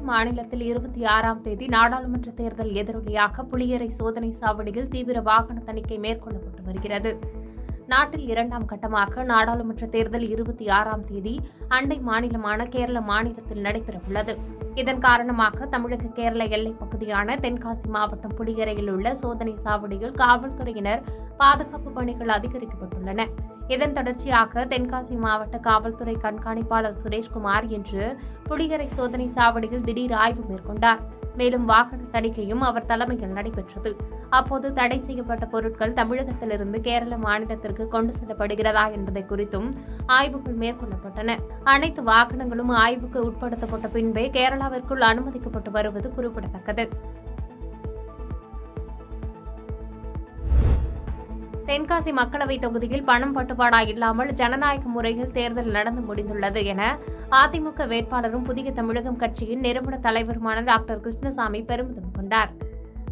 மாநிலத்தில் 26ஆம் தேதி நாடாளுமன்ற தேர்தல் எதிரொலியாக புளியரை சோதனை சாவடியில் தீவிர வாகன தணிக்கை மேற்கொள்ளப்பட்டு வருகிறது. நாட்டில் 2ஆம் கட்டமாக நாடாளுமன்ற தேர்தல் 26ஆம் தேதி அண்டை மாநிலமான கேரள மாநிலத்தில் நடைபெறவுள்ளது. இதன் காரணமாக தமிழக கேரள எல்லைப் பகுதியான தென்காசி மாவட்டம் புளியரையில் உள்ள சோதனை சாவடியில் காவல்துறையினர் பாதுகாப்பு பணிகள் அதிகரிக்கப்பட்டுள்ளன. இதன் தொடர்ச்சியாக தென்காசி மாவட்ட காவல்துறை கண்காணிப்பாளர் சுரேஷ்குமார் இன்று புளியரை சோதனை சாவடியில் திடீர் ஆய்வு மேற்கொண்டார். மேலும் வாகன தணிக்கையும் அவர் தலைமையில் நடைபெற்றது. அப்போது தடை செய்யப்பட்ட பொருட்கள் தமிழகத்திலிருந்து கேரள மாநிலத்திற்கு கொண்டு செல்லப்படுகிறதா என்பதை குறித்தும் ஆய்வுகள் மேற்கொள்ளப்பட்டன. அனைத்து வாகனங்களும் ஆய்வுக்கு உட்படுத்தப்பட்ட பின்பே கேரளாவிற்குள் அனுமதிக்கப்பட்டு வருவது குறிப்பிடத்தக்கது. தென்காசி மக்களவைத் தொகுதியில் பணம் பட்டுவாடா இல்லாமல் ஜனநாயக முறையில் தேர்தல் நடந்து முடிந்துள்ளது என அதிமுக வேட்பாளரும் புதிய தமிழகம் கட்சியின் நிறுவன தலைவருமான டாக்டர் கிருஷ்ணசாமி பெருமிதம் கொண்டார்.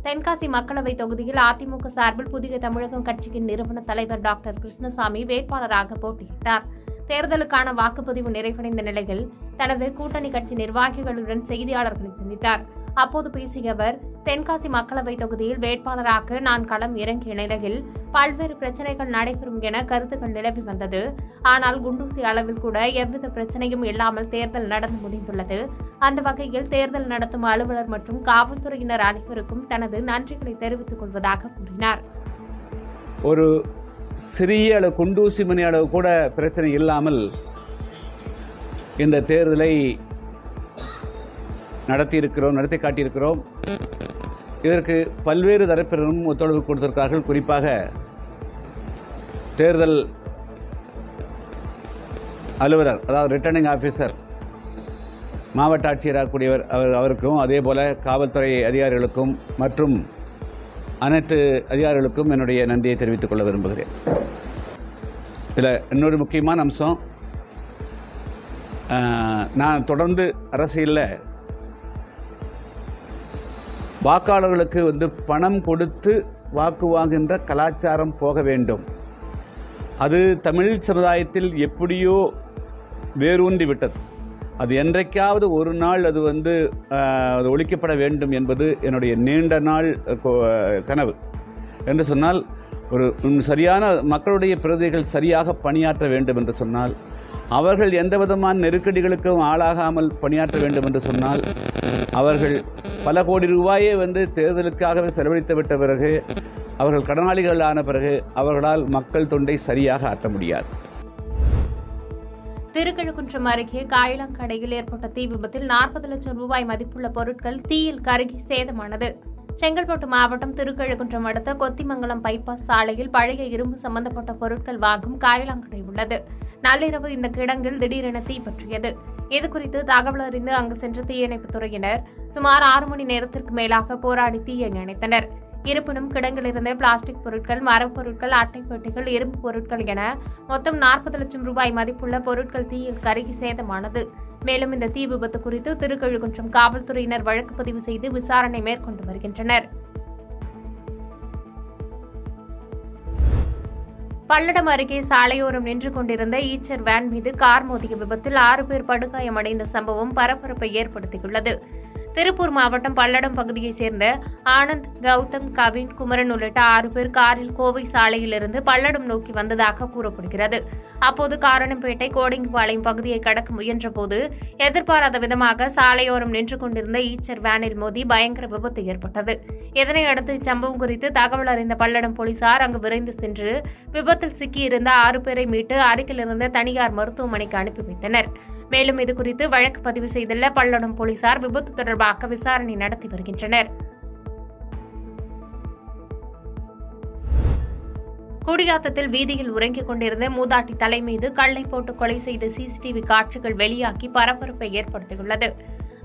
தென்காசி மக்களவைத் தொகுதியில் அதிமுக சார்பில் புதிய தமிழகம் கட்சியின் நிறுவன தலைவர் டாக்டர் கிருஷ்ணசாமி வேட்பாளராக போட்டியிட்டார். தேர்தலுக்கான வாக்குப்பதிவு நிறைவடைந்த நிலையில் தனது கூட்டணி கட்சி நிர்வாகிகளுடன் செய்தியாளர்களை சந்தித்தார். அப்போது பேசிய அவர், தென்காசி மக்களவைத் தொகுதியில் வேட்பாளராக நான் களம் இறங்கிய நிலையில் பல்வேறு பிரச்சினைகள் நடைபெறும் என கருத்துக்கள் நிலவி வந்தது. ஆனால் குண்டூசி அளவில் கூட எவ்வித பிரச்சனையும் இல்லாமல் தேர்தல் நடந்து முடிந்துள்ளது. அந்த வகையில் தேர்தல் நடத்தும் அலுவலர் மற்றும் காவல்துறையினர் அனைவருக்கும் தனது நன்றிகளை தெரிவித்துக் கொள்வதாக கூறினார். ஒரு சிறிய அளவு குண்டூசி மணி அளவு கூட பிரச்சனை இல்லாமல் இந்த தேர்தலை நடத்தி காட்டியிருக்கிறோம். இதற்கு பல்வேறு தரப்பினரும் ஒத்துழைப்பு கொடுத்திருக்கிறார்கள். குறிப்பாக தேர்தல் அலுவலர், அதாவது ரிட்டர்னிங் ஆஃபீஸர், மாவட்ட ஆட்சியராக கூடியவர் அவருக்கும், அதே போல் காவல்துறை அதிகாரிகளுக்கும் மற்றும் அனைத்து அதிகாரிகளுக்கும் என்னுடைய நன்றியை தெரிவித்துக் கொள்ள விரும்புகிறேன். இதில் இன்னொரு முக்கியமான அம்சம், நான் தொடர்ந்து அரசியலில் வாக்காளர்களுக்கு பணம் கொடுத்து வாக்கு வாங்குகின்ற கலாச்சாரம் போக வேண்டும். அது தமிழ் சமுதாயத்தில் எப்படியோ வேரூன்றி விட்டது. அது என்றைக்காவது ஒரு நாள் அது ஒழிக்கப்பட வேண்டும் என்பது என்னுடைய நீண்ட நாள் கனவு. என்று சொன்னால், ஒரு சரியான மக்களுடைய பிரதிகள் சரியாக பணியாற்ற வேண்டும் என்று சொன்னால், அவர்கள் எந்த விதமான நெருக்கடிகளுக்கும் ஆளாகாமல் பணியாற்ற வேண்டும் என்று சொன்னால், அவர்கள் பல கோடி ரூபாயை தேர்தலுக்காகவே செலவழித்து விட்ட பிறகு, அவர்கள் கடனாளிகள் ஆன பிறகு அவர்களால் மக்கள் தொண்டை சரியாக ஆற்ற முடியாது. திருக்கழுக்குன்றம் அருகே காயலாங்கடையில் ஏற்பட்ட தீ விபத்தில் 40 லட்சம் ரூபாய் மதிப்புள்ள பொருட்கள் தீயில் கருகி சேதமானது. செங்கல்பட்டு மாவட்டம் திருக்கழுக்குன்றம் அடுத்த கொத்திமங்கலம் பைபாஸ் சாலையில் பழைய இரும்பு சம்பந்தப்பட்ட பொருட்கள் வாங்கும் காயலாங்கடை உள்ளது. நள்ளிரவு இந்த கிடங்கில் திடீரென தீ பற்றியது. இதுகுறித்து தகவல் அறிந்து அங்கு சென்ற தீயணைப்புத் துறையினர் சுமார் 6 மணி நேரத்திற்கு மேலாக போராடி தீயை அணைத்தனர். இருப்பினும் கிடங்கில் இருந்த பிளாஸ்டிக் பொருட்கள், மரப்பொருட்கள், அட்டை பெட்டிகள், இரும்பு பொருட்கள் என மொத்தம் 40 லட்சம் ரூபாய் மதிப்புள்ள பொருட்கள் தீயில் கருகி சேதமானது. மேலும் இந்த தீ விபத்து குறித்து திருக்கழுக்குன்றம் காவல்துறையினர் வழக்கு பதிவு செய்து விசாரணை மேற்கொண்டு வருகின்றனர். பல்லடம் அருகே சாலையோரம் நின்று கொண்டிருந்த ஈச்சர் வேன் மீது கார் மோதிய விபத்தில் 6 பேர் படுகாயமடைந்த சம்பவம் பரபரப்பை ஏற்படுத்தியுள்ளது. திருப்பூர் மாவட்டம் பல்லடம் பகுதியைச் சேர்ந்த ஆனந்த், கௌதம், கவின், குமரன் உள்ளிட்ட 6 பேர் காரில் கோவை சாலையிலிருந்து பல்லடம் நோக்கி வந்ததாக கூறப்படுகிறது. அப்போது காரணம்பேட்டை கோடிங்குபாளையம் பகுதியை கடக்க முயன்றபோது எதிர்பாராத விதமாக சாலையோரம் நின்று கொண்டிருந்த ஈச்சர் வேனில் மோதி பயங்கர விபத்து ஏற்பட்டது. இதனையடுத்து இச்சம்பவம் குறித்து தகவல் அறிந்த பல்லடம் போலீசார் அங்கு விரைந்து சென்று விபத்தில் சிக்கியிருந்த 6 பேரை மீட்டு அருகில் இருந்த தனியார் மருத்துவமனைக்கு அனுப்பி வைத்தனர். மேலும் இதுகுறித்து வழக்கு பதிவு செய்துள்ள பல்லடம் போலீசார் விபத்து தொடர்பாக விசாரணை நடத்தி வருகின்றனர். குடியாத்தத்தில் வீதியில் உறங்கிக் கொண்டிருந்த மூதாட்டி தலை மீது கல்லை போட்டு கொலை செய்த சிசிடிவி காட்சிகள் வெளியாகி பரபரப்பை ஏற்படுத்தியுள்ளது.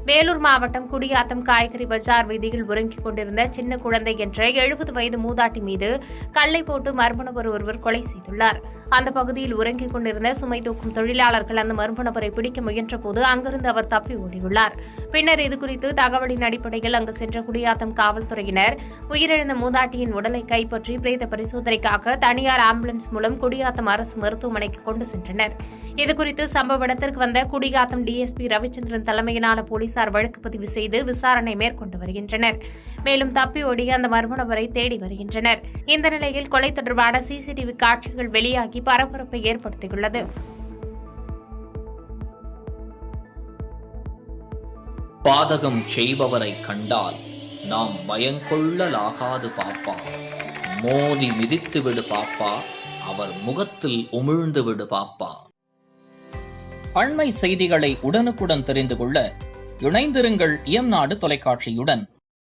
வேலூர் மாவட்டம் குடியாத்தம் காய்கறி பஜார் வீதியில் உறங்கிக் கொண்டிருந்த சின்ன குழந்தை என்ற 70 வயது மூதாட்டி மீது கல்லை போட்டு மர்ம நபர் ஒருவர் கொலை செய்துள்ளார். அந்த பகுதியில் உறங்கிக் கொண்டிருந்த சுமை தூக்கும் தொழிலாளர்கள் அந்த மர்ம நபரை பிடிக்க முயன்றபோது அங்கிருந்து அவர் தப்பி ஓடியுள்ளார். பின்னர் இதுகுறித்து தகவலின் அடிப்படையில் அங்கு சென்ற குடியாத்தம் காவல்துறையினர் உயிரிழந்த மூதாட்டியின் உடலை கைப்பற்றி பிரேத பரிசோதனைக்காக தனியார் ஆம்புலன்ஸ் மூலம் குடியாத்தம் அரசு மருத்துவமனைக்கு கொண்டு சென்றனர். இதுகுறித்து சம்பவ இடத்திற்கு வந்த குடியாத்தம் டிஎஸ்பி ரவிச்சந்திரன் தலைமையிலான போலீசார் வழக்கு பதிவு செய்து விசாரணை மேற்கொண்டு வருகின்றனர். மேலும் தப்பி ஓடிய அந்த மர்ம நபரை தேடி வருகின்றனர். இந்த நிலையில் கொலை தொடர்பான சிசிடிவி காட்சிகள் வெளியாகி பரபரப்பை ஏற்படுத்தியுள்ளது. பாதகம் செய்பவரை கண்டால் நாம் பயங்கொள்ளலாகாது பாப்பா. மோதி மிதித்து விடு பாப்பா, அவர் முகத்தில் உமிழ்ந்து விடு பாப்பா. அண்மை செய்திகளை உடனுக்குடன் தெரிந்து கொள்ள இணைந்திருங்கள் இயம்நாடு தொலைக்காட்சியுடன்.